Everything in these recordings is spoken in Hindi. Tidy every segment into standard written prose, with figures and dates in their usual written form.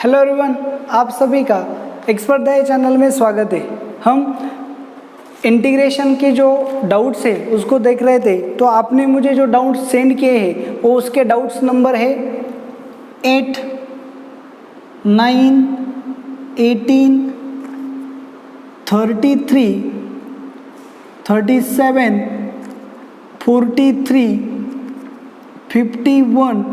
हेलो एवरीवन, आप सभी का एक्सपर्ट दाई चैनल में स्वागत है। हम इंटीग्रेशन के जो डाउट्स है उसको देख रहे थे, तो आपने मुझे जो डाउट्स सेंड किए हैं वो उसके डाउट्स नंबर है 8, 9, 18, 33, 37, 43, 51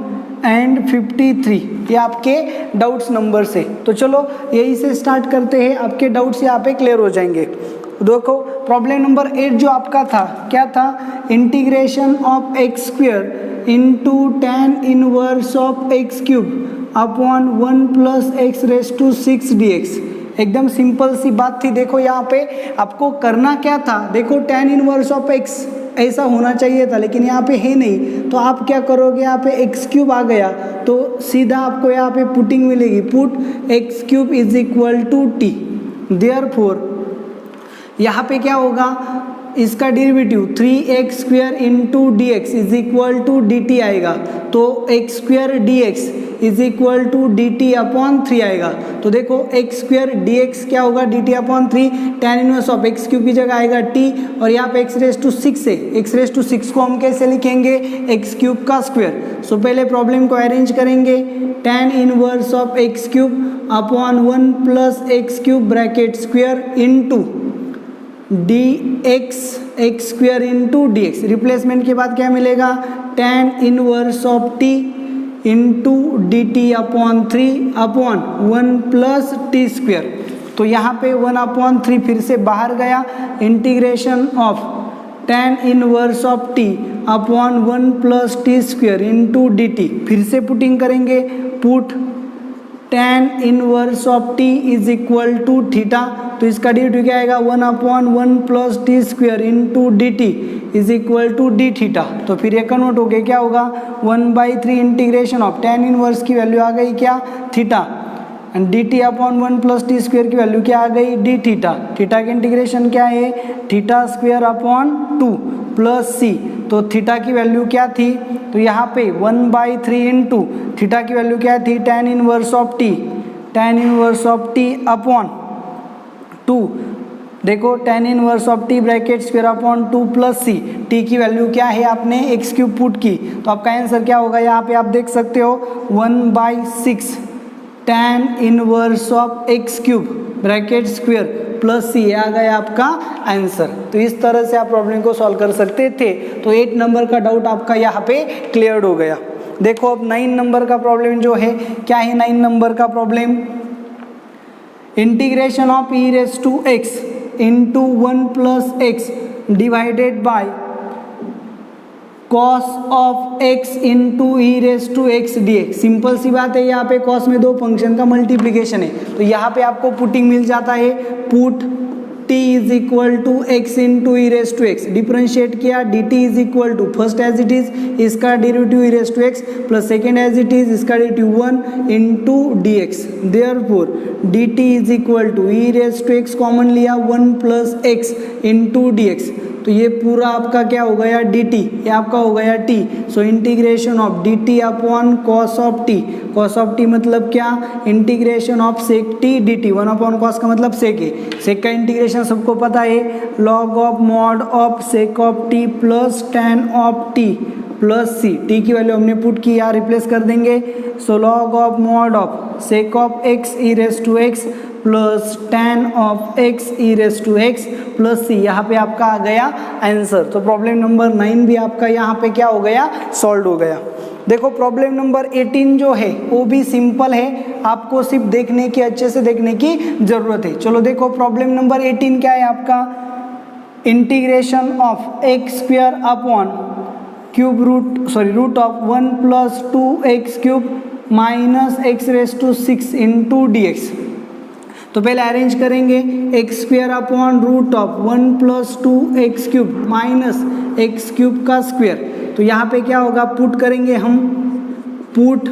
एंड 53। ये आपके डाउट्स नंबर से। तो चलो यही से स्टार्ट करते हैं, आपके डाउट्स यहाँ पे क्लियर हो जाएंगे। देखो प्रॉब्लम नंबर 8 जो आपका था, क्या था? Integration of x square into tan inverse of x cube upon 1 plus x raise to 6 dx। एकदम सिंपल सी बात थी। देखो यहाँ पे आपको करना क्या था, देखो tan इनवर्स ऑफ एक्स ऐसा होना चाहिए था, लेकिन यहाँ पे है नहीं, तो आप क्या करोगे, यहाँ पे एक्स क्यूब आ गया तो सीधा आपको यहाँ पे पुटिंग मिलेगी, put x cube is equal to t. Therefore यहाँ पे क्या होगा, इसका derivative 3x square into D x is equal to d t आएगा, तो x square d x is equal to d t upon 3 आएगा। तो देखो एक्स स्क्वायर डी एक्स क्या होगा, D t upon 3, tan inverse of x cube की जगह आएगा टी, और यहाँ पे एक्स रेज टू 6 है, एक्स रेज टू 6 को हम कैसे लिखेंगे, एक्स क्यूब का स्क्वायर। सो पहले प्रॉब्लम को अरेंज करेंगे, tan inverse of x cube upon 1 plus x cube bracket square into D x square into D x. Replacement के बाद क्या मिलेगा, tan inverse of T into d t upon 3 upon 1 plus t square. तो यहाँ पे 1/3 फिर से बाहर गया, integration of tan inverse of t upon 1 plus t square into d t. फिर से पुटिंग करेंगे, put tan inverse of t is equal to theta, तो इसका डेरिवेटिव क्या आएगा, 1/1 plus t square into d T is equal to d theta. तो फिर ये कन्वर्ट हो गया, क्या होगा, 1/3 इंटीग्रेशन ऑफ tan इनवर्स की वैल्यू आ गई क्या, theta, and d t upon 1 plus t square की वैल्यू क्या आ गई, डी थीटा। थीटा की इंटीग्रेशन क्या है, theta square upon 2 plus c. तो थीटा की वैल्यू क्या थी, तो यहाँ पे 1/3 इंटू थीटा की वैल्यू क्या थी, tan inverse of t, tan inverse of t upon 2। देखो tan inverse of t bracket square upon 2 plus c. T की वैल्यू क्या है, आपने एक्स क्यूब पुट की, तो आपका आंसर क्या होगा, यहाँ पे आप देख सकते हो 1/6 tan inverse of x cube bracket square plus C आ गया आपका आंसर। तो इस तरह से आप प्रॉब्लम को सॉल्व कर सकते थे। तो 8 नंबर का डाउट आपका यहाँ पे क्लियर हो गया। देखो अब 9 नंबर का प्रॉब्लम जो है, क्या है 9 नंबर का problem, integration of E raise to X into 1 plus X divided by cos of X into E raise to X D X. Simple सी बात है, यहाँ पे कॉस में दो फंक्शन का मल्टीप्लीकेशन है, तो यहाँ पे आपको पुटिंग मिल जाता है, put t is equal to X into E raise to X, differentiate किया, D T is equal to first as it is इसका derivative E raise to x plus second as it is इसका derivative 1 into D X. Therefore D T is equal to E raise to X common लिया 1 plus X into D x, तो ये पूरा आपका क्या हो गया, डी टी, ये आपका हो गया t. So integration of d t upon cos of t, cos of t मतलब क्या, integration of sec t d t, 1 cos का मतलब सेक है, सेक का इंटीग्रेशन सबको पता है, log of mod of sec of t plus tan of t plus c. T की वैल्यू हमने पुट की, यहाँ रिप्लेस कर देंगे, so log of mod of sec of x e raise to x plus tan of x e raise to x plus c. यहाँ पे आपका आ गया आंसर। तो प्रॉब्लम नंबर 9 भी आपका यहाँ पे क्या हो गया, सॉल्व हो गया। देखो प्रॉब्लम नंबर 18 जो है वो भी सिंपल है, आपको सिर्फ देखने की, अच्छे से देखने की जरूरत है। चलो देखो प्रॉब्लम नंबर 18 क्या है आपका, integration of x square upon cube root of 1 plus 2x cube minus x raise to 6 into D x. तो पहले अरेंज करेंगे, x square upon root of 1 plus 2x cube minus x cube का स्क्वायर। तो यहाँ पे क्या होगा, पुट करेंगे हम, put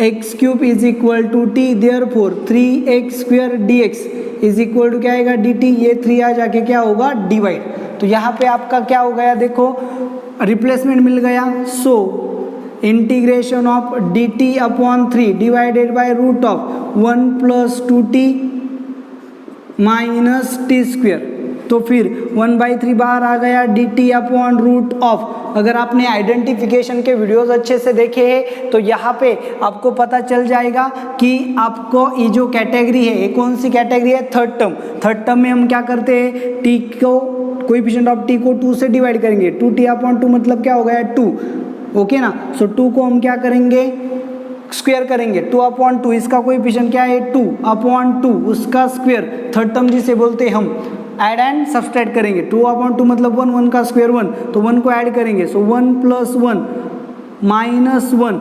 x cube is equal to t, therefore 3x square d x is equal to क्या आएगा, डी टी, ये 3 आ जाके क्या होगा, डिवाइड। तो यहाँ पे आपका क्या हो गया, देखो रिप्लेसमेंट मिल गया। So integration of dt upon 3 divided by root of 1 plus 2t minus t square. तो फिर 1/3 बाहर आ गया, dt अपॉन रूट ऑफ। अगर आपने आइडेंटिफिकेशन के वीडियोस अच्छे से देखे हैं तो यहाँ पे आपको पता चल जाएगा कि आपको ये जो कैटेगरी है ये कौन सी कैटेगरी है, थर्ड टर्म। थर्ड टर्म में हम क्या करते हैं, t को कोएफिशिएंट ऑफ t को 2 से डिवाइड करेंगे। 2t अपॉन 2 मतलब क्या हो गया, 2। ओके ना। सो 2 को हम क्या करेंगे, स्क्वायर करेंगे। 2 अपॉन 2 इसका कोएफिशिएंट क्या है, 2 अपॉन 2 उसका स्क्वायर, थर्ड टर्म जिसे बोलते हैं हम। ऐड एंड सब्सट्रैक्ट करेंगे। 2 अपॉन 2 मतलब 1, 1 का स्क्वायर 1, तो 1 को ऐड करेंगे। So 1 plus 1 minus 1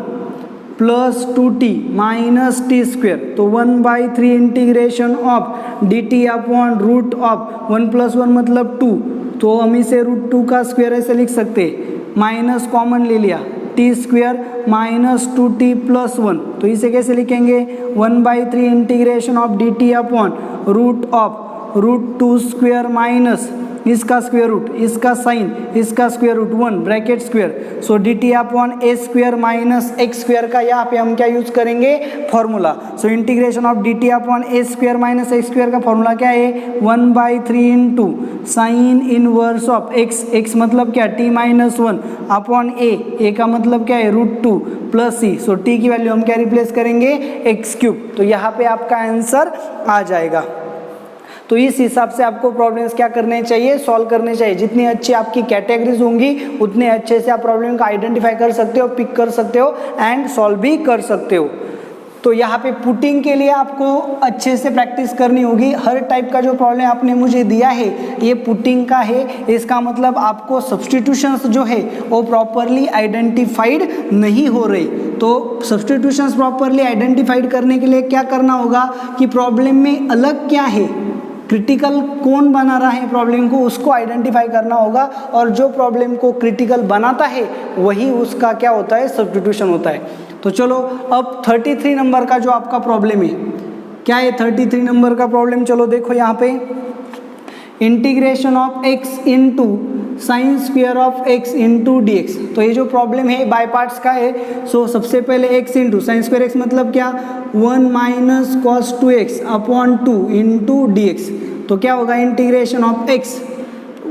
plus 2t minus t square. तो 1/3 integration of dt upon root of 1 plus 1 मतलब 2, तो हम इसे रूट 2 का स्क्वायर ऐसे लिख सकते हैं। माइनस कॉमन ले लिया, T square minus 2t plus 1, तो इसे कैसे लिखेंगे, 1/3 integration of dt upon root of root 2 square minus इसका स्क्वायर रूट, इसका साइन, इसका square root 1 bracket square. So dt upon a square minus x square का यहाँ पे हम क्या यूज करेंगे, formula. So integration of dt upon a square minus x square का फॉर्मूला क्या है, 1/3 into sine inverse of x, x मतलब क्या, t माइनस 1 अपॉन a का मतलब क्या है, रूट 2 प्लस c। सो t की वैल्यू हम क्या रिप्लेस करेंगे, एक्स क्यूब। तो यहाँ पे आपका आंसर आ जाएगा। तो इस हिसाब से आपको प्रॉब्लम्स क्या करने चाहिए, सॉल्व करने चाहिए। जितनी अच्छी आपकी कैटेगरीज होंगी उतने अच्छे से आप प्रॉब्लम का आइडेंटिफाई कर सकते हो, पिक कर सकते हो एंड सॉल्व भी कर सकते हो। तो यहाँ पे पुटिंग के लिए आपको अच्छे से प्रैक्टिस करनी होगी। हर टाइप का जो प्रॉब्लम आपने मुझे दिया है ये पुटिंग का है, इसका मतलब आपको सब्स्टिट्यूशंस जो है वो प्रॉपरली आइडेंटिफाइड नहीं हो रही। तो सब्स्टिट्यूशंस प्रॉपरली आइडेंटिफाइड करने के लिए क्या करना होगा कि प्रॉब्लम में अलग क्या है, क्रिटिकल कौन बना रहा है प्रॉब्लम को, उसको आइडेंटिफाई करना होगा। और जो प्रॉब्लम को क्रिटिकल बनाता है वही उसका क्या होता है, सब्स्टिट्यूशन होता है। तो चलो अब 33 नंबर का जो आपका प्रॉब्लम है, क्या है 33 नंबर का प्रॉब्लम, चलो देखो यहाँ पे integration of x into sine square of x into D x. तो ये जो प्रॉब्लम है बाय पार्ट्स का है। सो सबसे पहले x into sine square x मतलब क्या, 1 minus cos 2x upon 2 into D x. तो क्या होगा, integration of x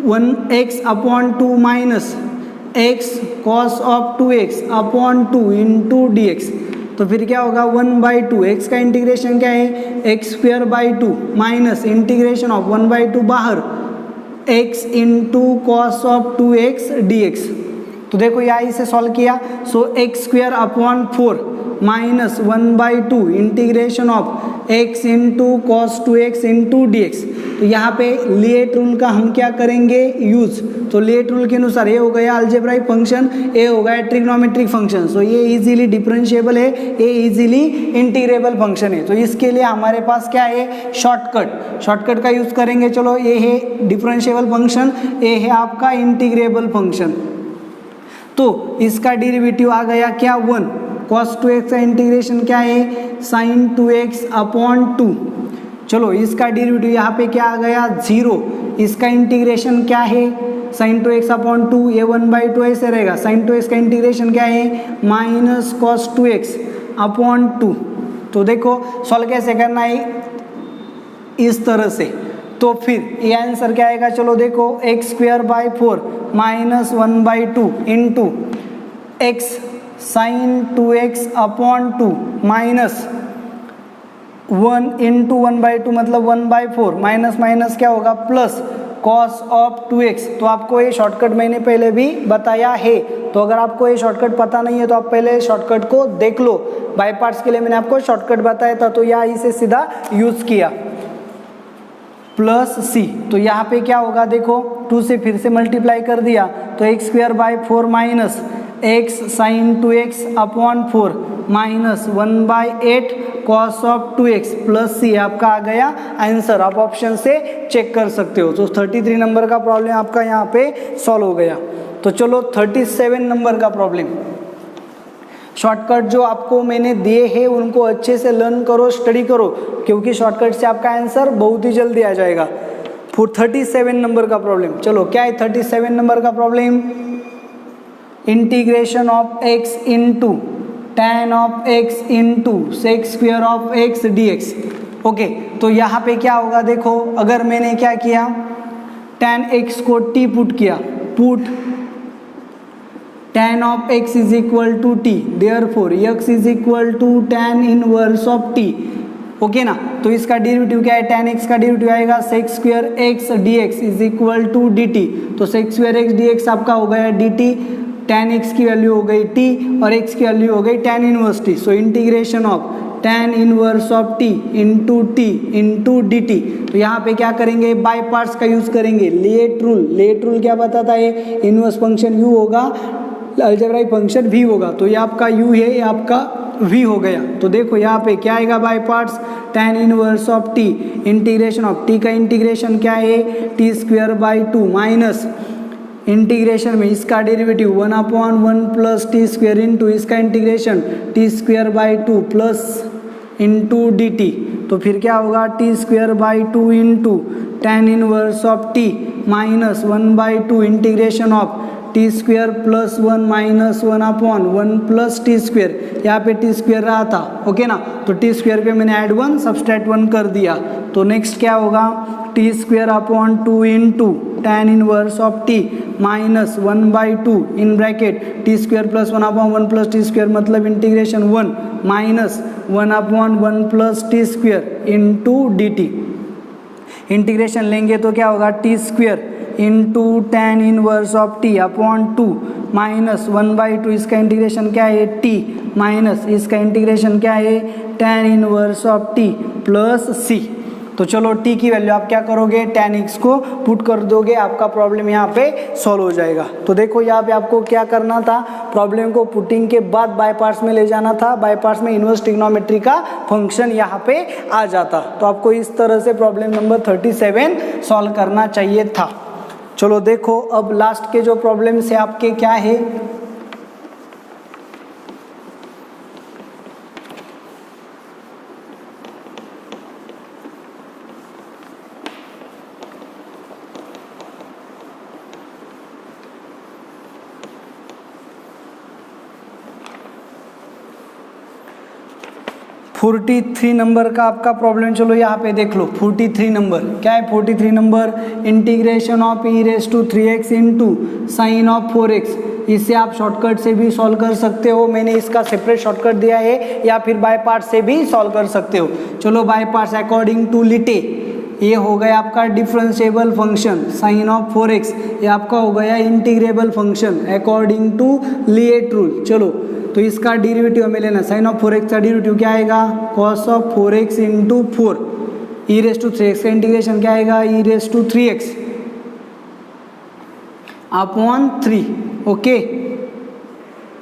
1x upon 2 minus x cos of 2x upon 2 into D x. तो फिर क्या होगा, 1/2 x का इंटीग्रेशन क्या है, x square by 2 minus integration of 1/2 बाहर x into cos of 2x dx। तो देखो यहाँ इसे सॉल्व किया। So x square upon 4 minus 1/2 integration of x into cos 2x into D x. तो यहाँ पे लेट रूल का हम क्या करेंगे, यूज। तो लेट रूल के अनुसार ये हो गया अलजेब्राइक फंक्शन, ये हो गया ट्रिग्नोमेट्रिक फंक्शन। सो ये इजीली डिफरेंशिएबल है, ये इजीली इंटीग्रेबल फंक्शन है। तो इसके लिए हमारे पास क्या है, शॉर्टकट का यूज करेंगे। चलो ये है डिफरेंशिएबल फंक्शन, ये है आपका इंटीग्रेबल फंक्शन। तो इसका डेरिवेटिव आ गया क्या, 1। cos 2x का इंटीग्रेशन क्या है, sin 2x अपॉन 2। चलो इसका डेरिवेटिव यहाँ पे क्या आ गया, 0। इसका इंटीग्रेशन क्या है, sin 2x अपॉन 2, ये 1/2 ऐसे रहेगा। sin 2x का इंटीग्रेशन क्या है, माइनस cos 2x अपॉन 2। तो देखो सॉल्व कैसे करना है, इस तरह से। तो फिर ये आंसर क्या आएगा, चलो देखो x square by 4 minus 1/2 into x sine 2x upon 2 minus 1 into 1/2 मतलब 1/4 माइनस माइनस क्या होगा, प्लस कॉस ऑफ 2x। तो आपको ये शॉर्टकट मैंने पहले भी बताया है। तो अगर आपको ये शॉर्टकट पता नहीं है तो आप पहले शॉर्टकट को देख लो। बाय पार्ट्स के लिए मैंने आपको शॉर्टकट बताया था, तो यहाँ इसे सीधा यूज किया, प्लस c। तो यहाँ पे क्या होगा, देखो 2 से फिर से मल्टीप्लाई कर दिया, तो x square by 4 minus x sine 2x upon 4 minus 1/8 cos of 2x plus c आपका आ गया आंसर। आप ऑप्शन से चेक कर सकते हो। तो 33 नंबर का प्रॉब्लम आपका यहाँ पे सॉल्व हो गया। तो चलो 37 नंबर का प्रॉब्लम। शॉर्टकट जो आपको मैंने दिए हैं उनको अच्छे से लर्न करो, स्टडी करो, क्योंकि शॉर्टकट से आपका आंसर बहुत ही जल्दी आ जाएगा। फिर 37 नंबर का प्रॉब्लम। चलो क्या है 37 नंबर का problem, integration of x into tan of x into sec square of x dx। Okay, तो यहाँ पे क्या होगा, देखो अगर मैंने क्या किया, tan x को t पुट किया, put tan of x is equal to t, therefore x is equal to tan inverse of t। Okay ना, तो इसका डेरिवेटिव क्या है, tan x का डेरिवेटिव आएगा sec square x dx is equal to dt। तो सेक स्क्वेयर x dx आपका हो गया dt, tan x की वैल्यू हो गई t और x की वैल्यू हो गई tan inverse t। So integration of tan inverse of t into dt। तो यहाँ पे क्या करेंगे, बाय पार्ट्स का यूज करेंगे, लेट रूल क्या बताता है, इनवर्स फंक्शन u होगा, अलजेब्राइक फंक्शन v होगा। तो ये आपका u है, ये आपका v हो गया। तो देखो यहाँ पे क्या आएगा, by parts tan inverse of t, integration of t का इंटीग्रेशन क्या है, t square by 2 minus integration में इसका derivative 1/1 plus t square into इसका integration t square by 2 plus into d t. तो फिर क्या होगा, t square by 2 into tan inverse of t minus 1/2 integration of t square plus 1 minus 1/1 plus t square. यहाँ पे टी स्क्वेयर रहा था, ओके ना, तो टी स्क्वेयर पे मैंने ऐड 1 सब्सट्रैक्ट 1 कर दिया। तो नेक्स्ट क्या होगा, t square upon 2 into tan inverse of t minus 1/2 in bracket t square plus 1/1 plus t square, मतलब integration 1 minus 1/1 plus t square into d t. Integration लेंगे तो क्या होगा, t square into tan inverse of t upon 2 minus 1/2, इसका इंटीग्रेशन क्या है, टी माइनस इसका इंटीग्रेशन क्या है, tan inverse of t plus c. तो चलो टी की वैल्यू आप क्या करोगे, tan x को पुट कर दोगे, आपका प्रॉब्लम यहाँ पे सॉल्व हो जाएगा। तो देखो यहाँ पे आपको क्या करना था, प्रॉब्लम को पुटिंग के बाद बाय पार्ट्स में ले जाना था, बाय पार्ट्स में इनवर्स ट्रिग्नोमेट्री का फंक्शन यहाँ पे आ जाता। तो आपको इस तरह से प्रॉब्लम नंबर 37 सॉल्व करना चाहिए था। चलो देखो अब लास्ट के जो प्रॉब्लम से आपके क्या है, 43 नंबर का आपका प्रॉब्लम। चलो यहाँ पे देख लो 43 नंबर क्या है, 43 number integration of e raise to 3x into sine of 4x। इसे आप शॉर्टकट से भी सॉल्व कर सकते हो, मैंने इसका सेपरेट शॉर्टकट दिया है, या फिर बाय पार्ट से भी सॉल्व कर सकते हो। चलो बाय पार्ट्स, अकॉर्डिंग टू लिटे ये हो गया आपका differentiable function sine of 4x, ये आपका हो गया integrable function according to LIATE rule. चलो तो इसका डेरिवेटिव हमें लेना, साइन ऑफ 4x का डेरिवेटिव क्या आएगा, cos of 4x into 4, e raise to 3x का इंटीग्रेशन क्या आएगा, e raise to 3x upon 3। Okay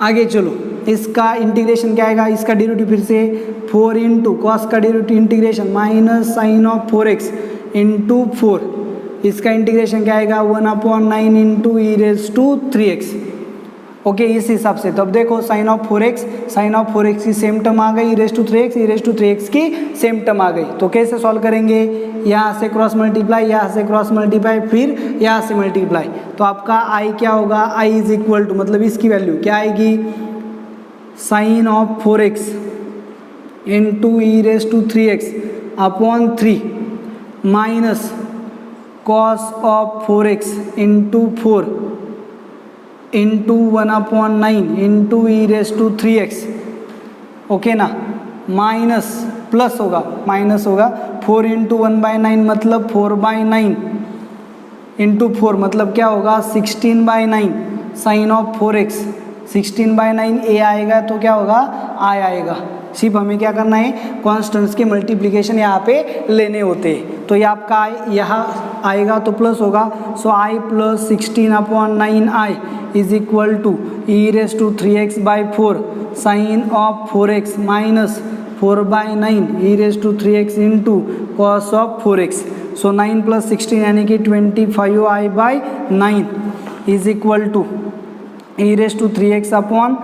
आगे चलो, इसका इंटीग्रेशन क्या आएगा, इसका डेरिवेटिव फिर से 4 इंटू कॉस का derivative integration minus sine of 4x into 4, इसका इंटीग्रेशन क्या आएगा 1/9 into e raise to 3x। Okay इस हिसाब से। तो अब देखो साइन ऑफ 4x की सेम टर्म आ गई, ई रेस टू 3x की सेम टर्म आ गई। तो कैसे सॉल्व करेंगे, यहाँ से क्रॉस मल्टीप्लाई, यहाँ से क्रॉस मल्टीप्लाई, फिर यहाँ से मल्टीप्लाई। तो आपका i क्या होगा, i इज इक्वल टू, मतलब इसकी वैल्यू क्या आएगी, sine of 4x into e raise to 3x upon 3 minus cos of 4x into 4 into 1/9 into e raise to 3x। Okay ना, माइनस प्लस होगा, माइनस होगा 4 इंटू 1/9 मतलब 4/9 इंटू 4 मतलब क्या होगा 16/9 साइन ऑफ 4x, 16/9 a आएगा तो क्या होगा i आएगा। सिर्फ हमें क्या करना है, कॉन्स्टेंट्स के मल्टीप्लिकेशन यहाँ पे लेने होते हैं। तो ये आपका i यहाँ आएगा तो प्लस होगा, so i plus 16/9i is equal to e raise to 3x by 4 sine of 4x minus 4/9 e raise to 3x into cos of 4x। So 9 plus 16 यानी कि 25i/9 is equal to e raise to 3x upon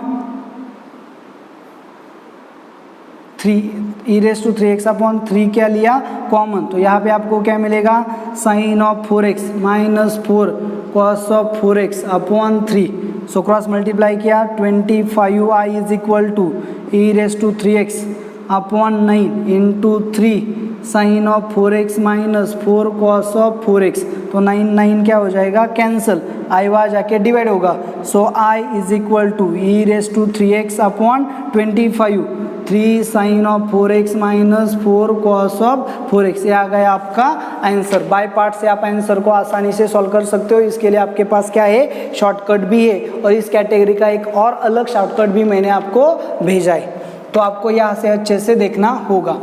3 e raise to 3x upon 3 क्या लिया कॉमन, तो यहाँ पे आपको क्या मिलेगा sine of 4x minus 4 cos of 4x upon 3। So cross multiply किया 25i is equal to e raise to 3x upon 9 into 3 sine of 4x minus 4 cos of 4x। तो 9 क्या हो जाएगा कैंसल, आई वहाँ जाके डिवाइड होगा। So i is equal to e raise to 3x upon 25 3 sine of 4x minus 4 cos of 4x। ये आ गया आपका आंसर। बाय पार्ट से आप आंसर को आसानी से सॉल्व कर सकते हो। इसके लिए आपके पास क्या है शॉर्टकट भी है, और इस कैटेगरी का एक और अलग शॉर्टकट भी मैंने आपको भेजा है, तो आपको यहाँ से अच्छे से देखना होगा।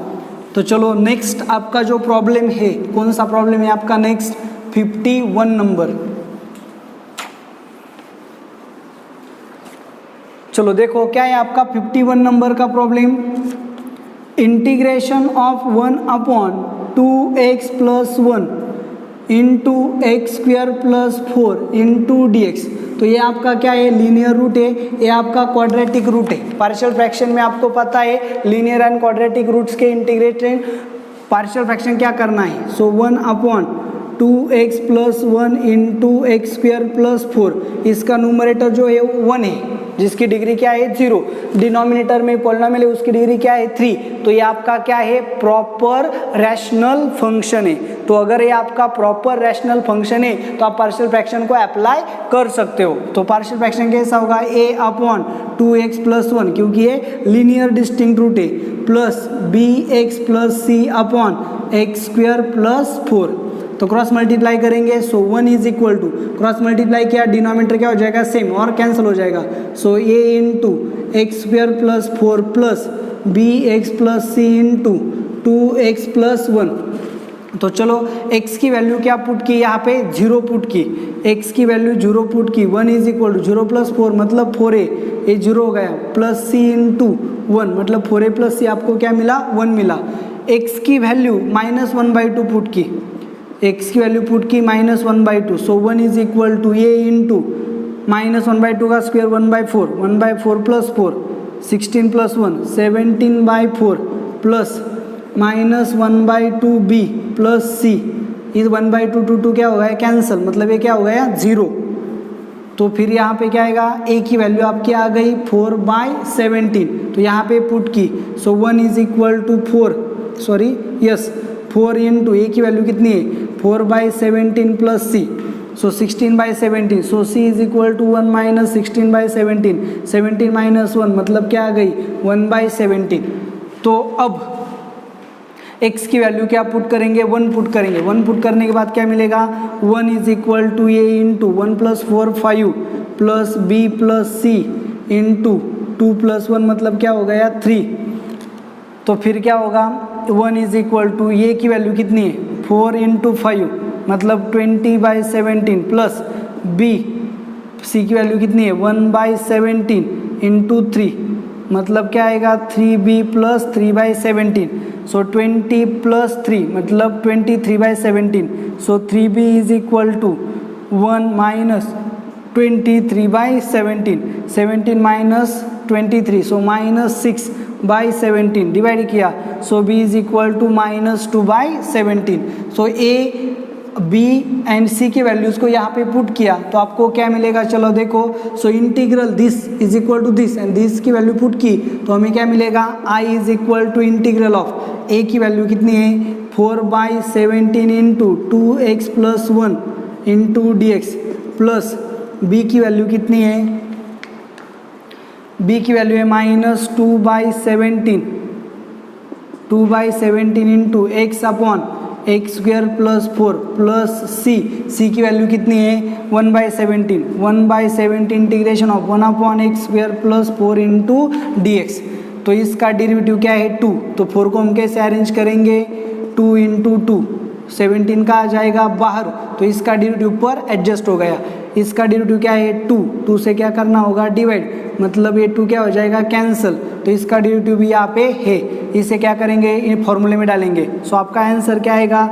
तो चलो नेक्स्ट आपका जो प्रॉब्लम है, कौन सा प्रॉब्लम है आपका नेक्स्ट 51 नंबर। चलो देखो क्या है आपका 51 नंबर का problem. Integration of 1 upon 2x plus 1 into x square plus 4 into D x. तो ये आपका क्या है लीनियर रूट है, ये आपका क्वाड्रेटिक रूट है। पार्शियल फ्रैक्शन में आपको पता है लीनियर एंड क्वाड्रेटिक रूट्स के इंटीग्रेटेड पार्शियल फ्रैक्शन क्या करना है। सो 1 upon 2x plus 1 into x square plus 4, इसका न्यूमरेटर जो है 1 है जिसकी डिग्री क्या है 0, डिनोमिनेटर में पॉलिनोमियल है उसकी डिग्री क्या है 3। तो ये आपका क्या है प्रॉपर रैशनल फंक्शन है। तो अगर ये आपका प्रॉपर रैशनल फंक्शन है तो आप पार्शियल फ्रैक्शन को अप्लाई कर सकते हो। तो पार्शियल फ्रैक्शन कैसा होगा a अपॉन 2x प्लस 1 क्योंकि ये लीनियर डिस्टिंक्ट रूट है, plus bx plus c upon x square plus 4। तो क्रॉस मल्टीप्लाई करेंगे। So 1 is equal to cross multiply किया डिनोमिनेटर क्या हो जाएगा सेम और कैंसिल हो जाएगा। So a into x square plus 4 plus b x plus c into 2x plus 1। तो चलो x की वैल्यू क्या पुट की यहाँ पे 0 पुट की, x की वैल्यू 0 पुट की। 1 इज इक्वल टू 0 प्लस 4 मतलब 4a, ये 0 हो गया, प्लस c इंटू 1 मतलब 4a प्लस c आपको क्या मिला 1 मिला। x की वैल्यू माइनस 1/2 पुट की, x की वैल्यू पुट की minus 1/2। So 1 is equal to a into minus 1/2 का square 1/4, 1/4 plus 4 16 plus 1 17/4 plus minus 1/2 b plus c। इस 1/2 टू क्या हो गया कैंसिल, मतलब ये क्या हो गया 0। तो फिर यहाँ पे क्या आएगा a की वैल्यू आपकी आ गई 4/17, तो यहाँ पे पुट की। So 1 is equal to 4 into a की वैल्यू कितनी है 4/17 plus c, so 16/17। So c is equal to 1 minus 16/17, 17 minus 1 मतलब क्या आ गई 1/17। तो अब x की वैल्यू क्या पुट करेंगे 1 पुट करेंगे। 1 पुट करने के बाद क्या मिलेगा 1 is equal to a into 1 plus 4 5 plus b plus c into 2 plus 1 मतलब क्या हो गया 3। तो फिर क्या होगा 1 इज इक्वल टू a की वैल्यू कितनी है 4 इंटू 5 मतलब 20/17 प्लस b c की वैल्यू कितनी है 1/17 इंटू 3 मतलब क्या आएगा 3b प्लस 3/17। सो 20 प्लस 3 मतलब 23/17। So 3b is equal to 1 minus 23/17, 17 minus 23 so minus 6/17 divide किया। So b is equal to minus 2/17। So a b and c की वैल्यूज़ को यहाँ पे पुट किया तो आपको क्या मिलेगा चलो देखो। So integral this is equal to this and this की वैल्यू पुट की तो हमें क्या मिलेगा i is equal to integral of a की वैल्यू कितनी है 4/17 into 2x plus 1 into D x plus b की वैल्यू कितनी है b की वैल्यू है minus 2/17 into x upon x square plus 4 plus c की वैल्यू कितनी है 1/17 integration of 1 upon x square plus 4 into D x. तो इसका डेरिवेटिव क्या है 2, तो 4 को हम कैसे अरेंज करेंगे 2 इंटू 2 17 का आ जाएगा बाहर, तो इसका डेरिवेटिव पर एडजस्ट हो गया। इसका डेरिवेटिव क्या है 2 से क्या करना होगा डिवाइड, मतलब ये 2 क्या हो जाएगा कैंसिल, तो इसका डेरिवेटिव भी यहाँ पे है, इसे क्या करेंगे इन फॉर्मूले में डालेंगे। सो आपका आंसर क्या आएगा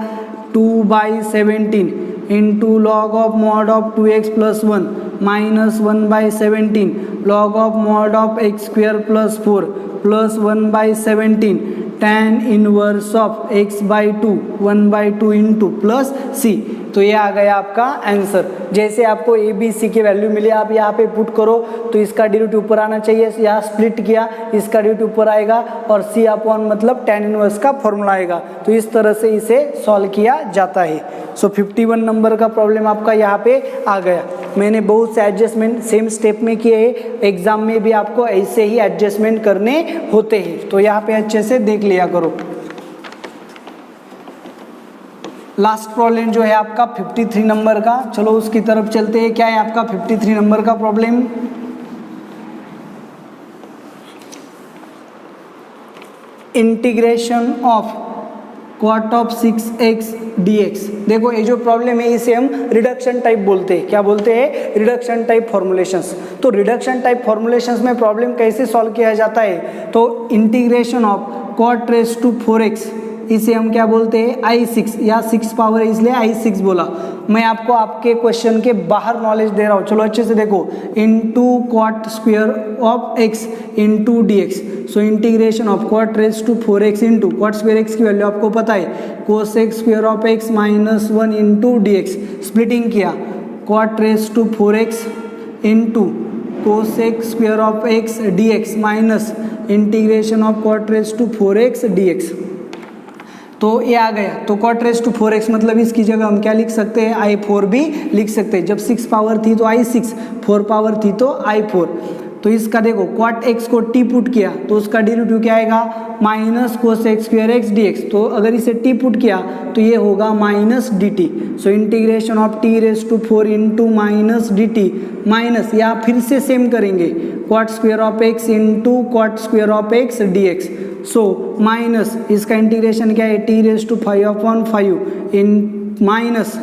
2/17 into log of mod of 2x plus 1 minus 1/17 log of mod of x square plus 4 plus 1/17 tan inverse of x/2 1/2 into plus c. तो ये आ गया आपका आंसर। जैसे आपको ए बी सी की वैल्यू मिली आप यहाँ पे पुट करो तो इसका डेरिवेटिव ऊपर आना चाहिए, यहाँ स्प्लिट किया इसका डेरिवेटिव ऊपर आएगा और सी अपॉन मतलब tan इनवर्स का फॉर्मूला आएगा। तो इस तरह से इसे सॉल्व किया जाता है। सो 51 नंबर का प्रॉब्लम आपका यहाँ पे आ गया। मैंने बहुत से एडजस्टमेंट सेम स्टेप में किए हैं, एग्जाम में भी आपको ऐसे ही एडजस्टमेंट करने होते हैं, तो यहाँ पे अच्छे से देख लिया करो। लास्ट प्रॉब्लम जो है आपका 53 नंबर का, चलो उसकी तरफ चलते हैं। क्या है आपका 53 नंबर का problem? Integration of cot of 6x dx। देखो ये जो प्रॉब्लम है इसे हम रिडक्शन टाइप बोलते हैं। क्या बोलते हैं? Reduction type formulations. तो रिडक्शन टाइप फॉर्मुलेशंस में प्रॉब्लम कैसे सॉल्व किया जाता है? तो integration of cot raise to 4x, इसे हम क्या बोलते हैं? I6, या 6 पावर है इसलिए I6 बोला। मैं आपको आपके क्वेश्चन के बाहर नॉलेज दे रहा हूँ, चलो अच्छे से देखो। Into cot square of x into D x. So integration of cot raise to 4x into cot square x की वैल्यू आपको पता है, cosec square of x minus 1 into D x. Splitting किया cot raise to 4x into cosec square of x d x minus integration of cot raise to 4x d x. तो ये आ गया। तो cot रेज़ टू 4x मतलब इसकी जगह हम क्या लिख सकते हैं? I4 भी लिख सकते हैं। जब 6 पावर थी तो I6, 4 पावर थी तो I4। तो इसका देखो cot x को t पुट किया तो उसका डेरिवेटिव क्या आएगा? Minus cosec square x dx। तो अगर इसे t पुट किया तो ये होगा minus dt। So integration of t raise to 4 into minus dt minus, या फिर से सेम करेंगे cot square of x into cot square of x dx। So minus इसका इंटीग्रेशन क्या है? t रेज़ टू 5/5 इन minus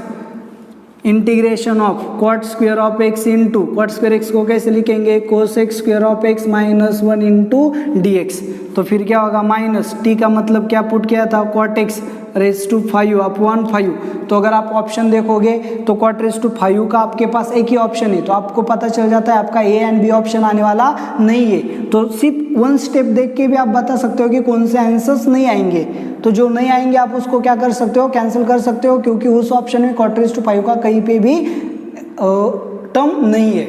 integration of cot square of x into cot square x को कैसे लिखेंगे? cosec square of x minus 1 into D x. तो फिर क्या होगा? माइनस t का मतलब क्या पुट किया था? cot x raise to 5/5। तो अगर आप ऑप्शन देखोगे तो cot रेज़ टू 5 का आपके पास एक ही ऑप्शन है, तो आपको पता चल जाता है आपका ए एंड बी ऑप्शन आने वाला नहीं है। तो सिर्फ वन स्टेप देख के भी आप बता सकते हो कि कौन से आंसर्स नहीं आएंगे। तो जो नहीं आएंगे आप उसको क्या कर सकते हो? कैंसिल कर सकते हो, क्योंकि उस ऑप्शन में cot रेज़ टू 5 का कहीं पे भी टर्म नहीं है।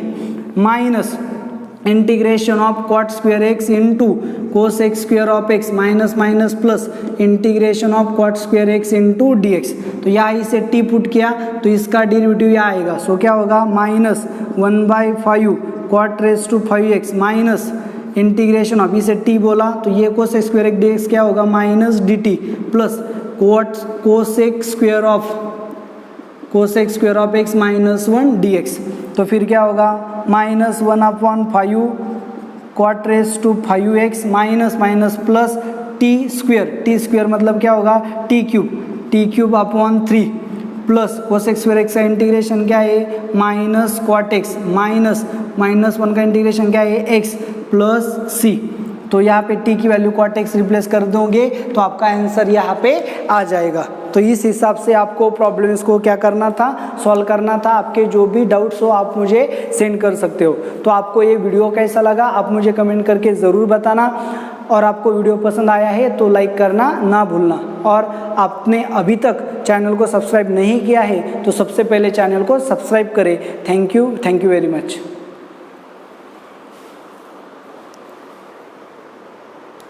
Minus integration of cot square x into cosec square of x minus minus plus integration of cot square x into D x. तो यहाँ इसे t पुट किया तो इसका डेरिवेटिव यहाँ आएगा। सो क्या होगा? Minus 1/5 cot raise to 5x minus integration of, इसे t बोला तो ये cosec स्क्वायर x dx क्या होगा? Minus dt plus cosec square of x minus 1 dx। तो फिर क्या होगा? Minus 1/5 cot raise to 5x minus minus plus t square मतलब क्या होगा? t cube upon 3 plus cosec square x का इंटीग्रेशन क्या है? Minus cot x minus minus 1 का इंटीग्रेशन क्या है? x plus c। तो यहाँ पे t की वैल्यू cot x रिप्लेस कर दोगे तो आपका आंसर यहाँ पे आ जाएगा। तो इस हिसाब से आपको प्रॉब्लम्स को क्या करना था? सॉल्व करना था। आपके जो भी डाउट्स हो आप मुझे सेंड कर सकते हो। तो आपको ये वीडियो कैसा लगा आप मुझे कमेंट करके ज़रूर बताना, और आपको वीडियो पसंद आया है तो लाइक करना ना भूलना, और आपने अभी तक चैनल को सब्सक्राइब नहीं किया है तो सबसे पहले चैनल को सब्सक्राइब करें। Thank you very much.